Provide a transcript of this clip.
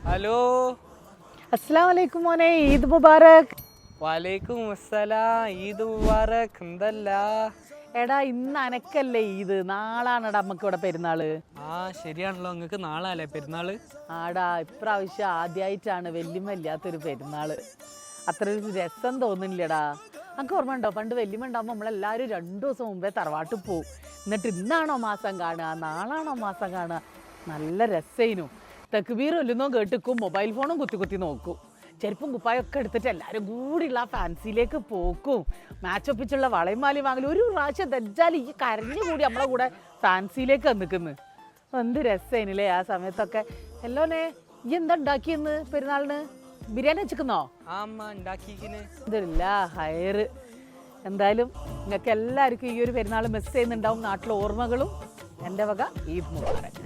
Hello. അസ്സലാമു അലൈക്കും മോനെ, ഈദ് മുബാറക്. വലൈക്കും അസ്സലാം, ഈദ് മുബാറക്. എന്തല്ല? എടാ ഇന്ന് അനക്കല്ലേ ഈദ്, നാളാണെടാ നമുക്ക് ഇവിടെ പെരുന്നാള്. ശരിയാണല്ലോ, നിങ്ങൾക്ക് നാളെ അല്ലേ പെരുന്നാള്? ആടാ ഇപ്രാവശ്യം ആദ്യമായിട്ടാണ് വല്യമ്മല്ലാത്തൊരു പെരുന്നാള്. അത്ര ഒരു രസം തോന്നുന്നില്ലടാ. നമുക്ക് ഓർമ്മ ഉണ്ടോ, പണ്ട് വല്യമ്മ ഉണ്ടാകുമ്പോൾ നമ്മളെല്ലാവരും 2 ദിവസം മുമ്പേ തറവാട്ടിൽ പോവും. എന്നിട്ട് ഇന്നാണോ മാസം കാണുക, നാളാണോ മാസം കാണുക, നല്ല രസേനു. തക്ബീർ ഒല്ലുന്നോ കേട്ടിക്കും, മൊബൈൽ ഫോണും കുത്തി കുത്തി നോക്കും. ചെരുപ്പും കുപ്പായൊക്കെ എടുത്തിട്ട് എല്ലാവരും കൂടിയുള്ള ആ ഫാൻസിയിലേക്ക് പോക്കും, മാച്ച് ഒപ്പിച്ചുള്ള വളയും മാലയും വാങ്ങലും. ഒരു പ്രാവശ്യം ദജ്ജാൽ ഈ കരഞ്ഞു കൂടി നമ്മളെ കൂടെ ഫാൻസിയിലേക്ക് വന്നിക്കുന്നു. എന്ത് രസേനില്ലേ ആ സമയത്തൊക്കെ. എല്ലോനെ ഈ എന്താ ഉണ്ടാക്കിയെന്ന് പെരുന്നാളിന്? ബിരിയാണി വെച്ചിക്കുന്നോ? ഇതില്ല ഹയറ്. എന്തായാലും നിങ്ങൾക്ക് എല്ലാവർക്കും ഈ ഒരു പെരുന്നാൾ മിസ് ചെയ്യുന്നുണ്ടാവും. നാട്ടിലെ ഓർമ്മകളും എൻ്റെ വക ഈദ് മുബാറക്.